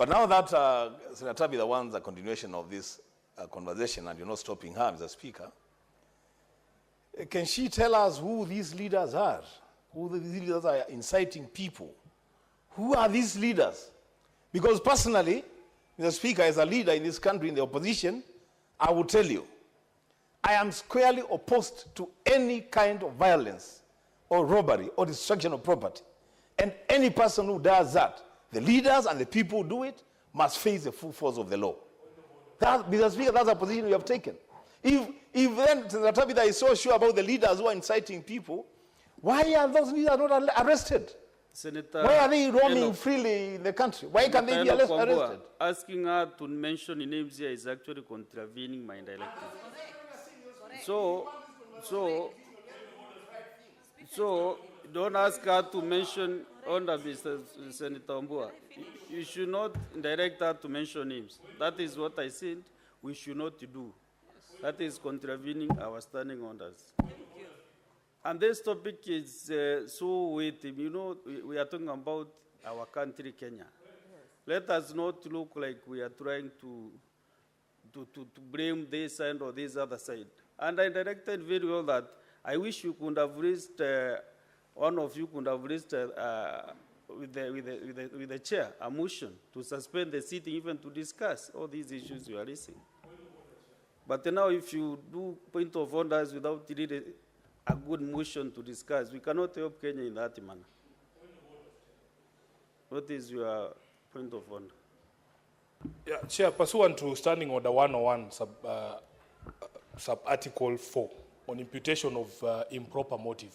But now that Senator Tabitha wants a continuation of this conversation and you're not stopping her, Mr. Speaker, can she tell us who these leaders are? Who these leaders are inciting people? Who are these leaders? Because personally, Mr. Speaker, as a leader in this country, in the opposition, I will tell you, I am squarely opposed to any kind of violence or robbery or destruction of property. And any person who does that, the leaders and the people who do it, must face the full force of the law. That, Mr. Speaker, that's a position we have taken. If then Senator Tabitha is so sure about the leaders who are inciting people, why are those leaders not arrested? Senator, why are they roaming freely in the country? Why can they be arrested? Asking her to mention names here is actually contravening my directive. So don't ask her to mention under Mr. Senator Mbua. You should not direct her to mention names. That is what I said we should not do. That is contravening our standing orders. And this topic is so weighty. You know, we are talking about our country, Kenya. Let us not look like we are trying to blame this side or this other side. And I directed very well that I wish you could have raised, one of you could have raised with the chair a motion to suspend the sitting even to discuss all these issues you are raising. But now if you do point of orders without really a good motion to discuss, we cannot help Kenya in that manner. What is your point of order? Yeah, Chair, pursuant to Standing Order 101, sub-article 4, on imputation of improper motive.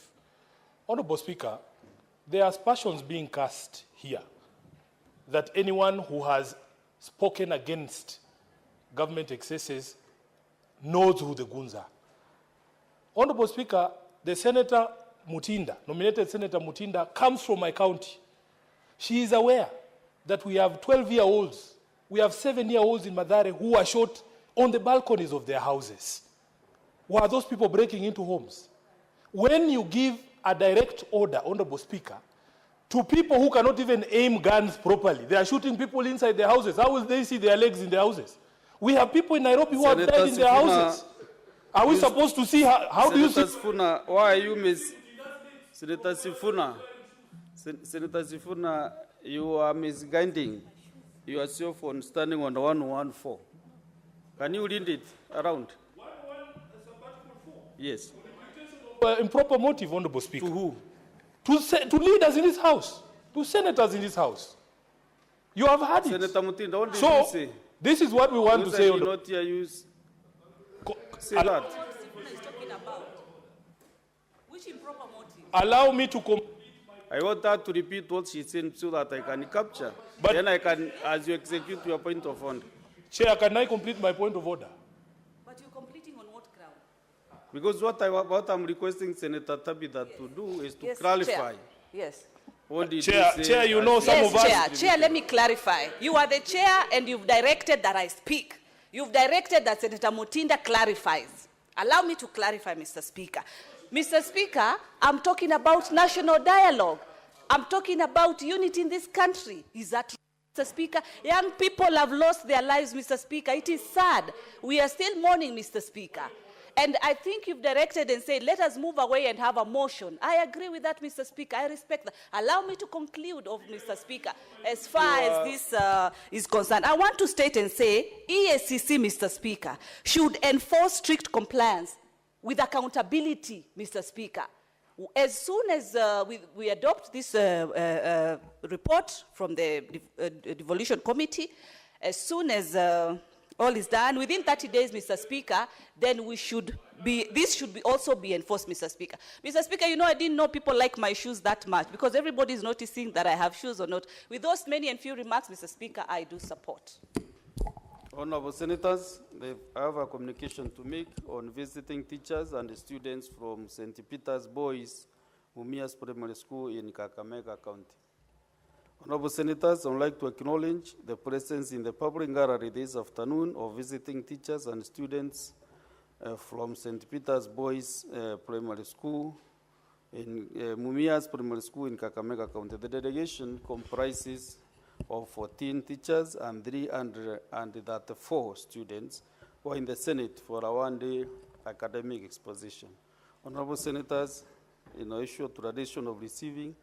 Honorable Speaker, there are aspersions being cast here that anyone who has spoken against government excesses knows who the goons are. Honorable Speaker, the Senator Mutinda, nominated Senator Mutinda, comes from my county. She is aware that we have 12-year-olds, we have 7-year-olds in Mathare who are shot on the balconies of their houses. Who are those people breaking into homes? When you give a direct order, Honorable Speaker, to people who cannot even aim guns properly, they are shooting people inside their houses. How will they see their legs in their houses? We have people in Nairobi who have died in their houses. Are we supposed to see how do you see? Sifuna, why are you Senator Sifuna? Senator Sifuna, you are misguiding yourself on Standing on 114. Can you read it around? Yes. Improper motive, Honorable Speaker. To who? To leaders in this house, to senators in this house. You have had it. Senator Mutinda, what did so, you say? This is what we want to say. Not hear you say that. Which improper motive? Allow me to I want her to repeat what she said so that I can capture. But then I can, as you execute your point of order. Chair, can I complete my point of order? But you're completing on what ground? Because what I'm requesting Senator Tabitha to do is to clarify. Chair. Yes. Chair, you know some of us. Chair, let me clarify. You are the chair and you've directed that I speak. You've directed that Senator Mutinda clarifies. Allow me to clarify, Mr. Speaker. Mr. Speaker, I'm talking about national dialogue. I'm talking about unity in this country. Is that true, Mr. Speaker? Young people have lost their lives, Mr. Speaker. It is sad. We are still mourning, Mr. Speaker. And I think you've directed and said, let us move away and have a motion. I agree with that, Mr. Speaker. I respect that. Allow me to conclude, Mr. Speaker, as far as this is concerned. I want to state and say, EACC, Mr. Speaker, should enforce strict compliance with accountability, Mr. Speaker. As soon as we adopt this report from the Devolution Committee, as soon as all is done, within 30 days, Mr. Speaker, then this should also be enforced, Mr. Speaker. Mr. Speaker, you know, I didn't know people like my shoes that much because everybody is noticing that I have shoes or not. With those many and few remarks, Mr. Speaker, I do support. Honorable Senators, I have a communication to make on visiting teachers and students from St. Peter's Boys Mumias Primary School in Kakamega County. Honorable Senators, I would like to acknowledge the presence in the public gallery this afternoon of visiting teachers and students from St. Peter's Boys Primary School in Mumias Primary School in Kakamega County. The delegation comprises of 14 teachers and 334 students who are in the Senate for a one-day academic exposition. Honorable Senators, in our issue tradition of receiving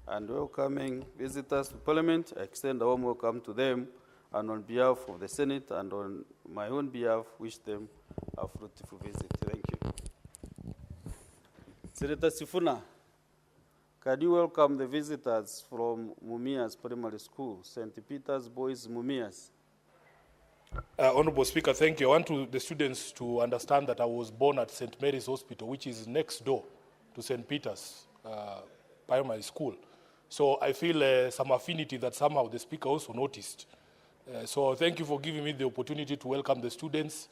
and welcoming visitors to Parliament, I extend a warm welcome to them, and on behalf of the Senate and on my own behalf, wish them a fruitful visit. Thank you. Senator Sifuna, can you welcome the visitors from Mumias Primary School, St. Peter's Boys Mumias? Honorable Speaker, thank you. I want the students to understand that I was born at St. Mary's Hospital, which is next door to St. Peter's Primary School. So I feel some affinity that somehow the Speaker also noticed. So thank you for giving me the opportunity to welcome the students.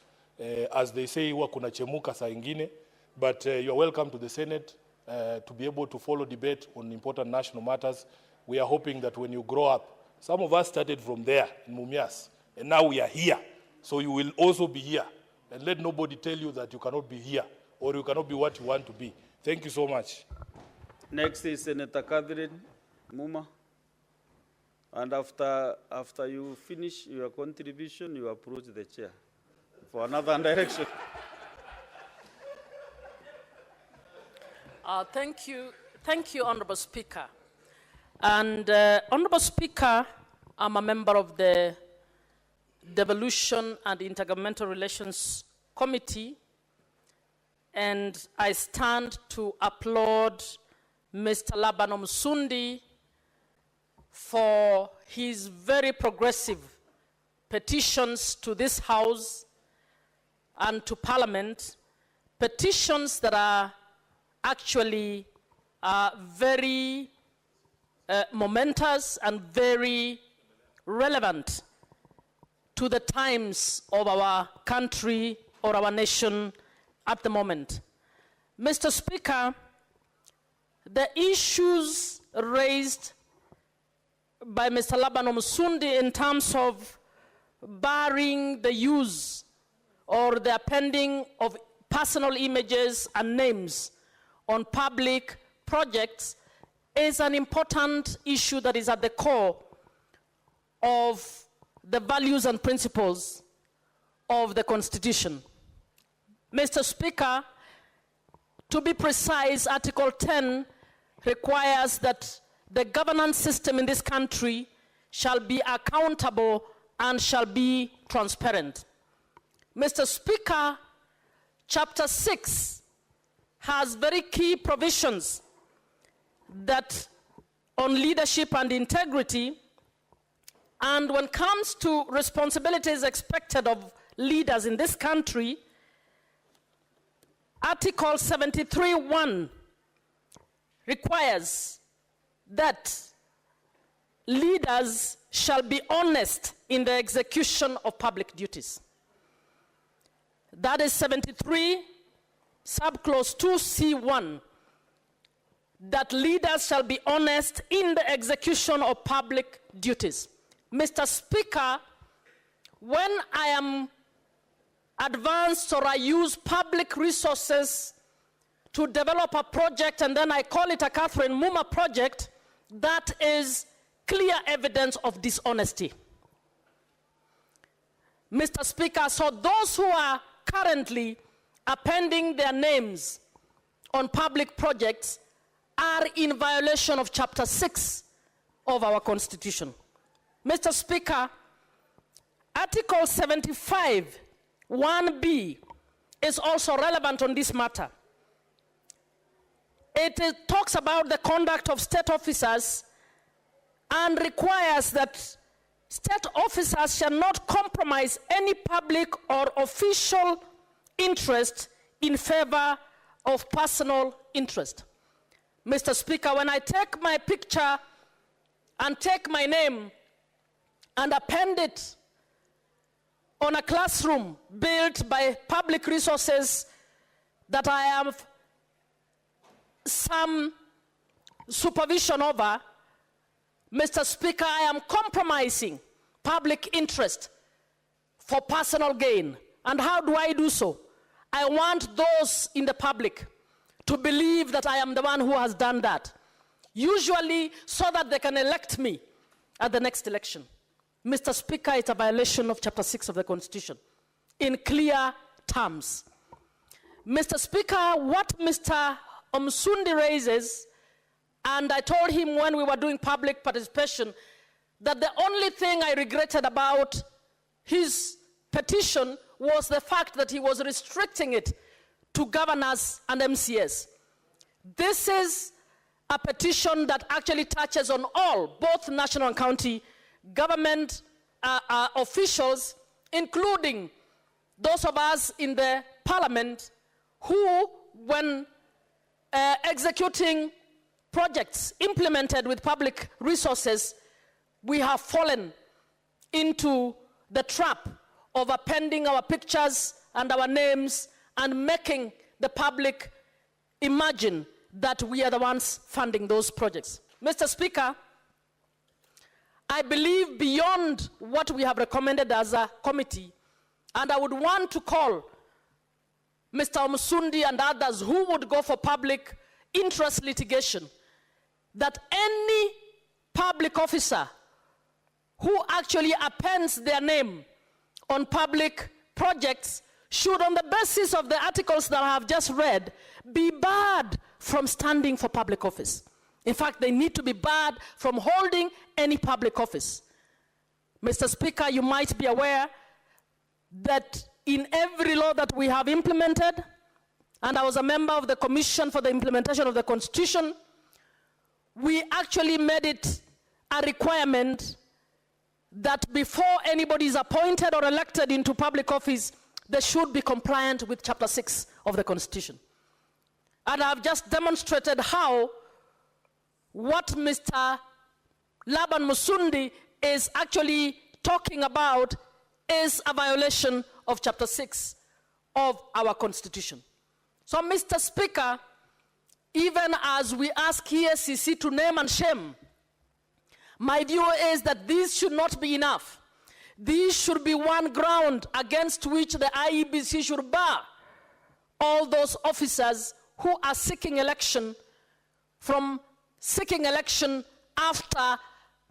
As they say, huwa kuna chemuka saa ingine, but you're welcome to the Senate to be able to follow debate on important national matters. We are hoping that when you grow up, some of us started from there in Mumias, and now we are here. So you will also be here. And let nobody tell you that you cannot be here or you cannot be what you want to be. Thank you so much. Next is Senator Catherine Muma. And after you finish your contribution, you approach the chair for another direction. Thank you, Honorable Speaker. And Honorable Speaker, I'm a member of the Devolution and Intergovernmental Relations Committee, and I stand to applaud Mr. Laban Omusundi for his very progressive petitions to this House and to Parliament, petitions that are actually very momentous and very relevant to the times of our country or our nation at the moment. Mr. Speaker, the issues raised by Mr. Laban Omusundi in terms of barring the use or the appending of personal images and names on public projects is an important issue that is at the core of the values and principles of the Constitution. Mr. Speaker, to be precise, Article 10 requires that the governance system in this country shall be accountable and shall be transparent. Mr. Speaker, Chapter 6 has very key provisions that on leadership and integrity, and when it comes to responsibilities expected of leaders in this country, Article 73(1) requires that leaders shall be honest in the execution of public duties. That is 73, subclause 2C1, that leaders shall be honest in the execution of public duties. Mr. Speaker, when I am advanced or I use public resources to develop a project and then I call it a Catherine Muma project, that is clear evidence of dishonesty. Mr. Speaker, so those who are currently appending their names on public projects are in violation of Chapter 6 of our Constitution. Mr. Speaker, Article 75, 1B is also relevant on this matter. It talks about the conduct of state officers and requires that state officers shall not compromise any public or official interest in favor of personal interest. Mr. Speaker, when I take my picture and take my name and append it on a classroom built by public resources that I have some supervision over, Mr. Speaker, I am compromising public interest for personal gain. And how do I do so? I want those in the public to believe that I am the one who has done that. Usually so that they can elect me at the next election. Mr. Speaker, it's a violation of Chapter 6 of the Constitution in clear terms. Mr. Speaker, what Mr. Omsundi raises, and I told him when we were doing public participation that the only thing I regretted about his petition was the fact that he was restricting it to governors and MCAs. This is a petition that actually touches on all, both national and county government officials, including those of us in the parliament who, when executing projects implemented with public resources, we have fallen into the trap of appending our pictures and our names and making the public imagine that we are the ones funding those projects. Mr. Speaker, I believe beyond what we have recommended as a committee, and I would want to call Mr. Omsundi and others who would go for public interest litigation, that any public officer who actually appends their name on public projects should, on the basis of the articles that I have just read, be barred from standing for public office. In fact, they need to be barred from holding any public office. Mr. Speaker, you might be aware that in every law that we have implemented, and I was a member of the Commission for the Implementation of the Constitution, we actually made it a requirement that before anybody is appointed or elected into public office, they should be compliant with Chapter 6 of the Constitution. And I've just demonstrated how what Mr. Laban Musundi is actually talking about is a violation of Chapter 6 of our Constitution. So, Mr. Speaker, even as we ask EACC to name and shame, my view is that this should not be enough. These should be one ground against which the IEBC should bar all those officers who are seeking election from seeking election after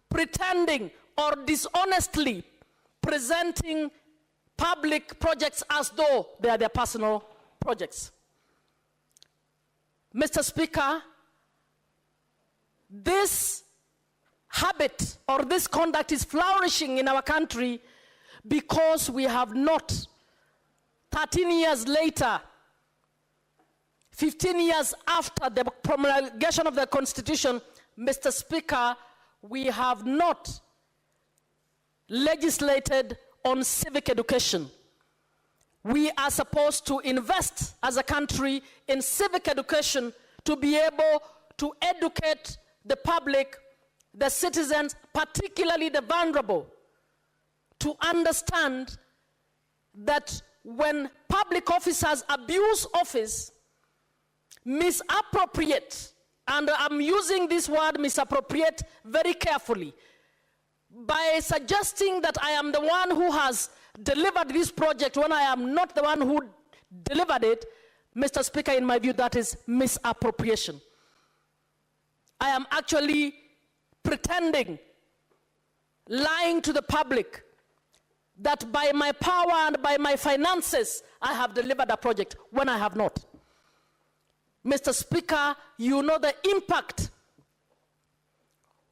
pretending or dishonestly presenting public projects as though they are their personal projects. Mr. Speaker, this habit or this conduct is flourishing in our country because we have not, 13 years later, 15 years after the promulgation of the Constitution, Mr. Speaker, we have not legislated on civic education. We are supposed to invest as a country in civic education to be able to educate the public, the citizens, particularly the vulnerable, to understand that when public officers abuse office, misappropriate, and I'm using this word misappropriate very carefully, by suggesting that I am the one who has delivered this project when I am not the one who delivered it, Mr. Speaker, in my view, that is misappropriation. I am actually pretending, lying to the public, that by my power and by my finances, I have delivered a project when I have not. Mr. Speaker, you know the impact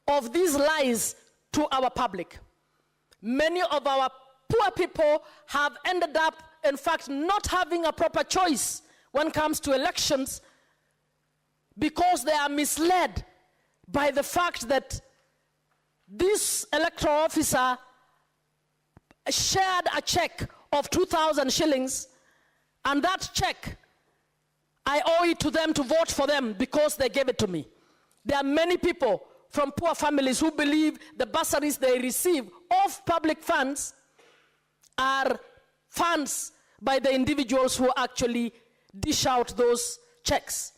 of these lies to our public. Many of our poor people have ended up, in fact, not having a proper choice when it comes to elections because they are misled by the fact that this electoral officer shared a check of 2,000 shillings, and that check, I owe it to them to vote for them because they gave it to me. There are many people from poor families who believe the bursaries they receive of public funds are funds by the individuals who actually dish out those checks.